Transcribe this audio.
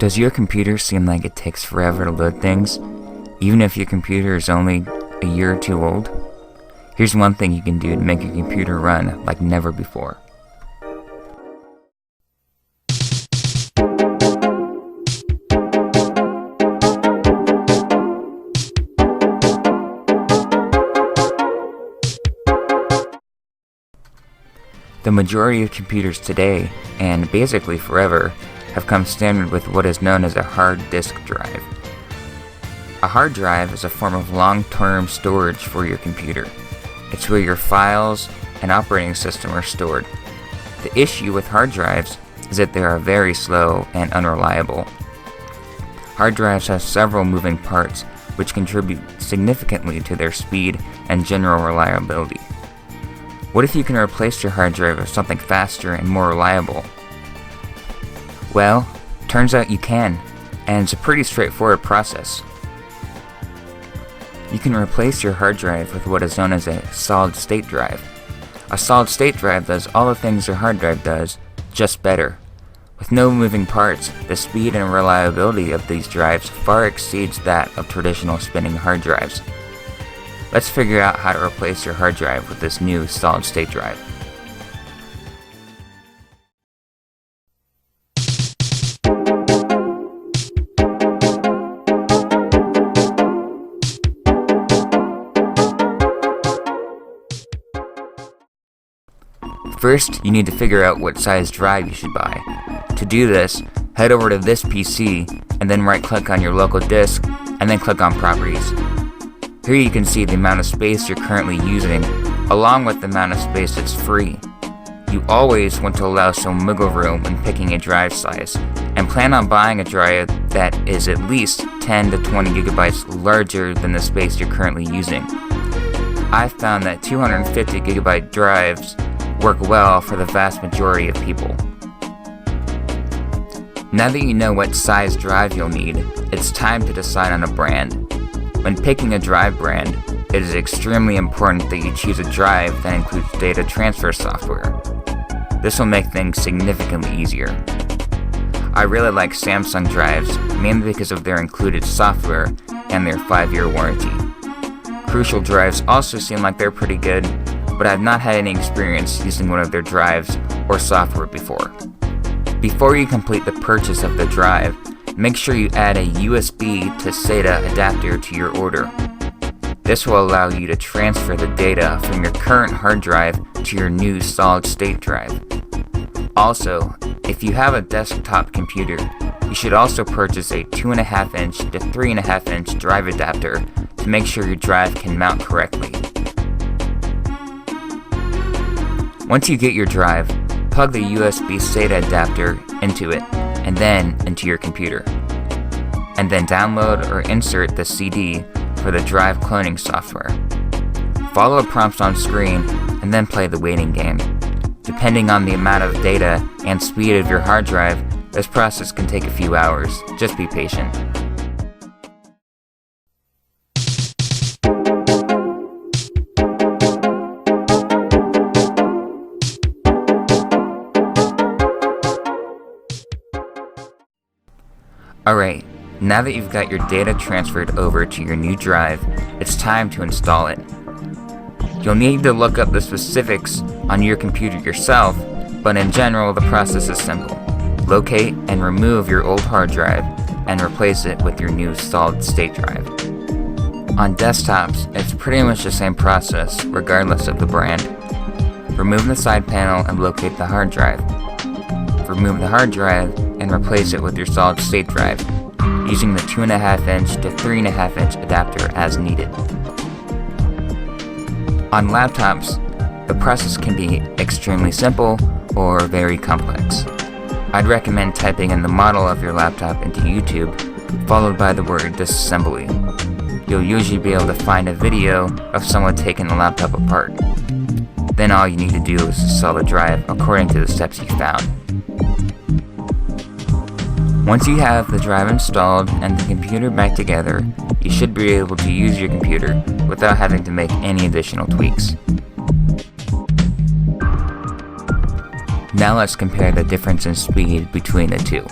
Does your computer seem like it takes forever to load things, even if your computer is only a year or two old? Here's one thing you can do to make your computer run like never before. The majority of computers today, and basically forever, have come standard with what is known as a hard disk drive. A hard drive is a form of long-term storage for your computer. It's where your files and operating system are stored. The issue with hard drives is that they are very slow and unreliable. Hard drives have several moving parts which contribute significantly to their speed and general reliability. What if you can replace your hard drive with something faster and more reliable? Well, turns out you can, and it's a pretty straightforward process. You can replace your hard drive with what is known as a solid-state drive. A solid-state drive does all the things your hard drive does, just better. With no moving parts, the speed and reliability of these drives far exceeds that of traditional spinning hard drives. Let's figure out how to replace your hard drive with this new solid-state drive. First, you need to figure out what size drive you should buy. To do this, head over to this PC and then right-click on your local disk and then click on Properties. Here you can see the amount of space you're currently using, along with the amount of space that's free. You always want to allow some wiggle room when picking a drive size, and plan on buying a drive that is at least 10 to 20 gigabytes larger than the space you're currently using. I've found that 250 gigabyte drives work well for the vast majority of people. Now that you know what size drive you'll need, it's time to decide on a brand. When picking a drive brand, it is extremely important that you choose a drive that includes data transfer software. This will make things significantly easier. I really like Samsung drives, mainly because of their included software and their 5-year warranty. Crucial drives also seem like they're pretty good, but I've not had any experience using one of their drives or software before. Before you complete the purchase of the drive, make sure you add a USB to SATA adapter to your order. This will allow you to transfer the data from your current hard drive to your new solid-state drive. Also, if you have a desktop computer, you should also purchase a 2.5-inch to 3.5-inch drive adapter to make sure your drive can mount correctly. Once you get your drive, plug the USB SATA adapter into it, and then into your computer. And then download or insert the CD for the drive cloning software. Follow the prompts on screen, and then play the waiting game. Depending on the amount of data and speed of your hard drive, this process can take a few hours. Just be patient. Alright, now that you've got your data transferred over to your new drive, it's time to install it. You'll need to look up the specifics on your computer yourself, but in general the process is simple. Locate and remove your old hard drive and replace it with your new solid-state drive. On desktops, it's pretty much the same process regardless of the brand. Remove the side panel and locate the hard drive. Remove the hard drive and replace it with your solid-state drive, using the 2.5-inch to 3.5-inch adapter as needed. On laptops, the process can be extremely simple or very complex. I'd recommend typing in the model of your laptop into YouTube, followed by the word disassembly. You'll usually be able to find a video of someone taking the laptop apart. Then all you need to do is install the drive according to the steps you found. Once you have the drive installed and the computer back together, you should be able to use your computer without having to make any additional tweaks. Now let's compare the difference in speed between the two.